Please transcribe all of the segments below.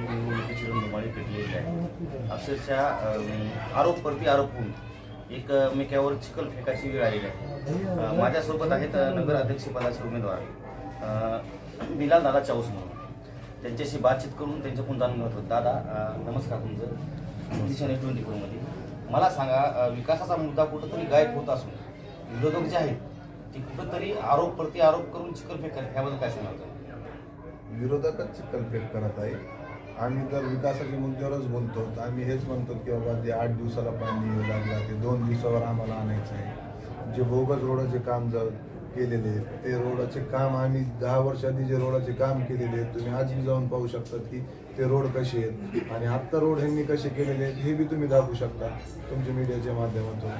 निवडणुकीची रणधुमाळी पेटलेली आहे. अक्षरशः आरोप प्रति आरोप होऊन एक मेक्यावर चिखल फेकायची वेळ आलेली आहे. माझ्यासोबत आहेत नगर अध्यक्षपदाचे उमेदवार बिलाल दादा चाऊस म्हणून. त्यांच्याशी बातचीत करून त्यांच्याकडून जाणून घेत होतो. दादा नमस्कार. तुमचं दिशा नेट 24मध्ये मला सांगा, विकासाचा मुद्दा कुठंतरी गायब होत असून विरोधक जे आहेत ते कुठंतरी आरोप प्रति आरोप करून चिखलफेक करतात, ह्याबद्दल काय सांगाल? विरोधकच चिखलफेक करत आहे. आम्ही तर विकासाच्या मुद्द्यावरच बोलतो. आम्ही हेच म्हणतो की बाबा जे 8 दिवसाला पाणी येऊ लागला ते 2 दिवसावर आम्हाला आणायचं आहे. जे बोगस रोडाचे काम केलेले ते रोडाचे काम आम्ही 10 वर्ष आधी जे रोडाचे काम केलेले आहेत तुम्ही आजही जाऊन पाहू शकता की ते रोड कसे आहेत आणि आत्ता रोड ह्यांनी कसे केलेले आहेत हे बी तुम्ही दाखवू शकता तुमच्या मीडियाच्या माध्यमातून.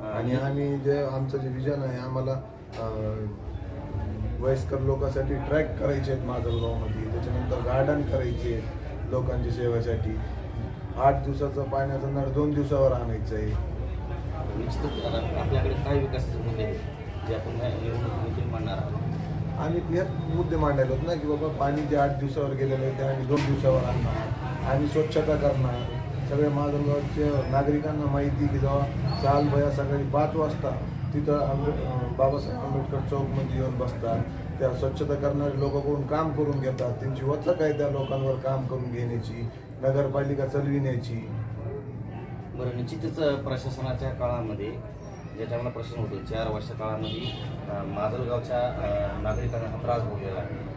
आणि आम्ही जे आमचं जे विजन आहे, आम्हाला वयस्कर लोकांसाठी ट्रॅक करायचे आहेत माजलगावमध्ये, त्याच्यानंतर गार्डन करायचे आहेत लोकांच्या सेवेसाठी. 8 दिवसाचा पाण्याचा नळ 2 दिवसावर आणायचं आहे. निश्चितच आपल्याकडे काय विकासाचे मुद्दे आहेत जे आपण निवडणुकीतून मांडणार आहोत? आणि हे मुद्दे मांडायला ना की बाबा पाणी जे 8 दिवसावर गेलेलं आहे ते आम्ही 2 दिवसावर आणणार. आम्ही स्वच्छता करणार. सगळ्या माजलगावच्या नागरिकांना माहिती की जेव्हा चाल बया सकाळी 5 वाजता तिथं बाबासाहेब आंबेडकर चौकमध्ये येऊन बसतात. त्या स्वच्छता करणारे लोकांकडून काम करून घेतात. त्यांची वचक आहे त्या लोकांवर काम करून घेण्याची, नगरपालिका चालविण्याची. बरं, निश्चितच प्रशासनाच्या काळामध्ये ज्या टायमाला प्रश्न होतो 4 वर्ष काळामध्ये माजलगावच्या नागरिकांना हा त्रास भोगलेला आहे.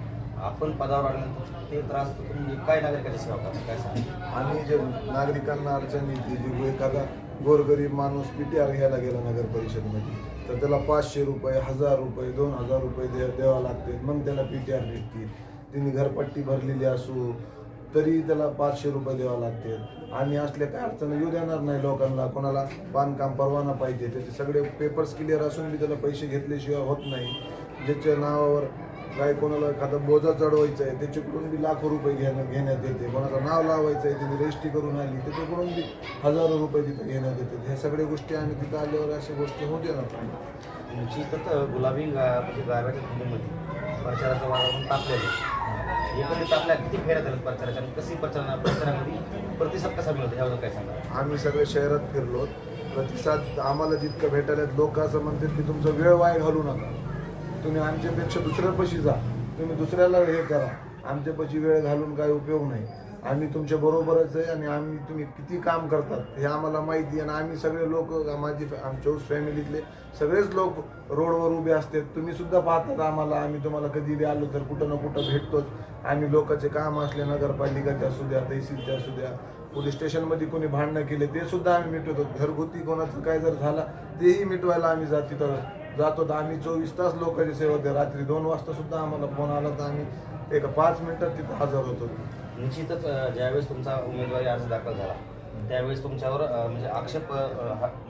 आपण पदावर आल्यानंतर ते त्रास म्हणजे काय नागरिकांची सेवा करतात काय सांगा? आणि जे नागरिकांना अडचण येते, जे एखादा गोरगरीब माणूस PTR घ्यायला गेला नगर परिषदमध्ये तर त्याला 500 रुपये, 1000 रुपये, 2000 रुपये द्यावं लागते. मग त्याला PTR भेटतील. तिने घरपट्टी भरलेली असू तरी त्याला 500 रुपये द्यावं लागते. आणि असल्या काय अडचण येऊ देणार नाही लोकांना. कोणाला बांधकाम परवाना पाहिजे त्याचे सगळे पेपर्स क्लिअर असून बी त्याला पैसे घेतल्याशिवाय होत नाही. ज्याच्या नावावर काय कोणाला एखादा बोजा चढवायचा आहे त्याच्याकडून बी लाखो रुपये घेण्यात येते. कोणाचं नाव लावायचं आहे त्याने रजिस्ट्री करून आली त्याच्याकडून बी हजारो रुपये तिथं घेण्यात येते. ह्या सगळ्या गोष्टी आम्ही तिथं आल्यावर अशा गोष्टी होते ना. निश्चितच गुलाबी म्हणजे गारव्याच्या दिल्लीमध्ये प्रचाराचं वातावरण तापलेलं. एकंदरीत आपल्या किती फेऱ्या झाल्यात प्रचाराच्या आणि कशी प्रचारामध्ये प्रतिसाद कसा मिळतो ह्याबद्दल काय सांगा? आम्ही सगळे शहरात फिरलो. प्रतिसाद आम्हाला जितकं भेटायला लोक असं म्हणतात की तुमचा वेळ वाया घालू नका. तुम्ही आमच्यापेक्षा दुसऱ्यापाशी जा. तुम्ही दुसऱ्याला हे करा. आमच्यापाशी वेळ घालून काय उपयोग नाही. आम्ही तुमच्या बरोबरच आहे आणि आम्ही तुम्ही किती काम करतात हे आम्हाला माहिती आहे. आणि आम्ही सगळे लोक आमच्या फॅमिलीतले सगळेच लोक रोडवर उभे असतात. तुम्ही सुद्धा पाहतात आम्हाला. आम्ही तुम्हाला कधी बी आलो तर कुठं ना कुठं भेटतोच. आम्ही लोकांचे काम असले नगरपालिकाच्या असू द्या, तहसीलच्या असू द्या, पोलीस स्टेशनमध्ये कोणी भांडणं केले ते सुद्धा आम्ही मिटवतो. घरगुती कोणाचं काय जर झालं तेही मिटवायला आम्ही तिथं जातो. तर आम्ही 24 तास लोकांची सेवा होते. रात्री 2 वाजता सुद्धा आम्हाला फोन आला तर आम्ही 5 मिनिटात तिथं हजर होतो. निश्चितच ज्यावेळेस तुमचा उमेदवारी अर्ज दाखल झाला त्यावेळेस तुमच्यावर म्हणजे आक्षेप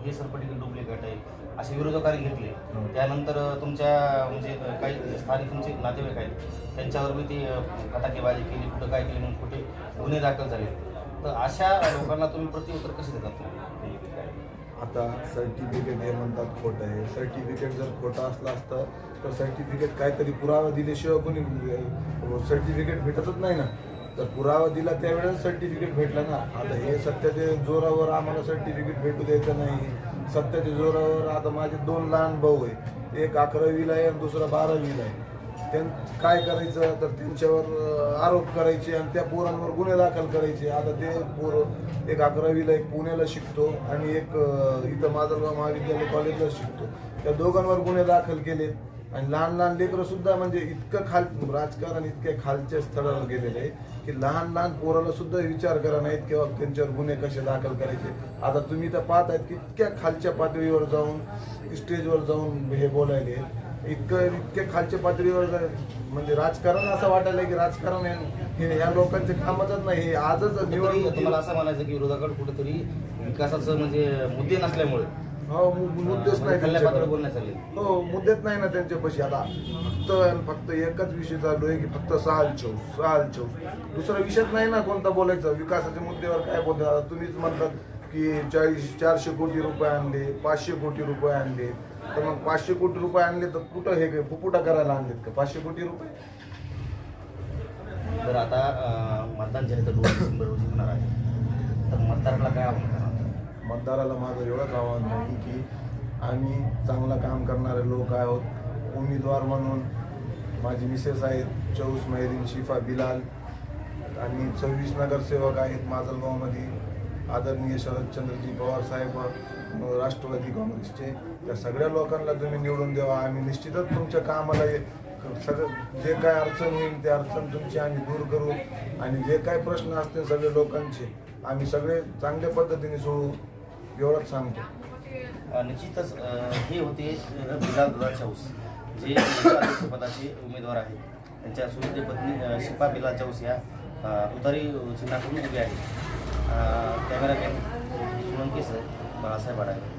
हे सरपटी डुप्लिकेट आहे असे विरोधकांनी घेतले. त्यानंतर तुमच्या म्हणजे काही स्थानिक तुमचे नातेवाईक आहेत त्यांच्यावर मी ती फटाकेबाजी केली, कुठं काय केली म्हणून कुठे गुन्हे दाखल झाले. तर अशा लोकांना तुम्ही प्रत्युत्तर कसे देतात? आता सर्टिफिकेट हे म्हणतात खोटं आहे. सर्टिफिकेट जर खोटं असलं असतं तर सर्टिफिकेट काहीतरी पुरावा दिल्याशिवाय कोणी सर्टिफिकेट भेटतच नाही ना. तर पुरावा दिला त्यावेळेस सर्टिफिकेट भेटलं ना. आता हे सत्याच्या जोरावर आम्हाला सर्टिफिकेट भेटू द्यायचं नाही. सत्याच्या जोरावर आता माझे 2 लहान भाऊ आहे. एक 11वीला आहे आणि दुसरा 12वीला आहे. काय करायचं तर त्यांच्यावर आरोप करायचे आणि त्या पोरांवर गुन्हे दाखल करायचे. आता ते पोरं एक 11वीला एक पुण्याला शिकतो आणि एक इथं माजलगाव महाविद्यालय कॉलेजला शिकतो. त्या दोघांवर गुन्हे दाखल केलेत. आणि लहान लहान लेकरं सुद्धा म्हणजे इतकं राजकारण इतक्या खालच्या स्थळाला गेलेलं आहे की लहान लहान पोराला सुद्धा विचार करा नाहीत किंवा त्यांच्यावर गुन्हे कसे दाखल करायचे. आता तुम्ही तर पाहत आहेत की इतक्या खालच्या पातळीवर जाऊन स्टेजवर जाऊन हे बोलायले. इतक्या खालच्या पातळीवर म्हणजे राजकारण असं वाटायला की राजकारण हे ह्या लोकांचे कामच नाही. हे आजच निवडणूक. तुम्हाला असं म्हणायचं की विरोधाकडे कुठेतरी विकासाचं म्हणजे मुद्दे नसल्यामुळे मुद्देच नाही बोलण्यात चालले. हो, मुद्देच नाही ना त्यांच्यापाशी. आता फक्त एकच विषय चालू आहे की फक्त सहाल चौस दुसरा विषयच नाही ना कोणता बोलायचा. विकासाच्या मुद्द्यावर काय बोलतात? आता तुम्हीच म्हणतात की 400 कोटी रुपये आणले, 500 कोटी रुपये आणले. तर मग 500 कोटी रुपये आणले तर कुठं हे फुफुटा करायला आणलेत का 500 कोटी रुपये? तर तर आता मतदान जे आहे ते 2 डिसेंबर रोजी होणार आहे. तर मतदाराला काय आव्हान करणार? मतदाराला माझं एवढंच आव्हान आहे की आम्ही चांगलं काम करणारे लोक आहोत. उमेदवार म्हणून माझी मिसेस आहेत चौस मैरीन शिफा बिलाल आणि 26 नगरसेवक आहेत माजलगावमध्ये. आदरणीय शरदचंद्रजी पवार साहेब राष्ट्रवादी काँग्रेसचे, त्या सगळ्या लोकांना तुम्ही निवडून द्यावा. आम्ही निश्चितच तुमच्या कामाला सगळं जे काय अडचण होईल ते अडचण तुमची आम्ही दूर करू आणि जे काय प्रश्न असतील सगळे लोकांचे आम्ही सगळे चांगल्या पद्धतीने सोडवू एवढंच सांगतो. निश्चितच हे होते बिलाल दादा चौस जे अध्यक्षपदाचे उमेदवार आहेत. त्यांच्या सुविधे पत्नी शिफा बिलाल चौस या तुतारी चिन्हाकडून उभे आहेत. कॅमेरामॅन सोळंकेसह बाळासाहेब आढावे.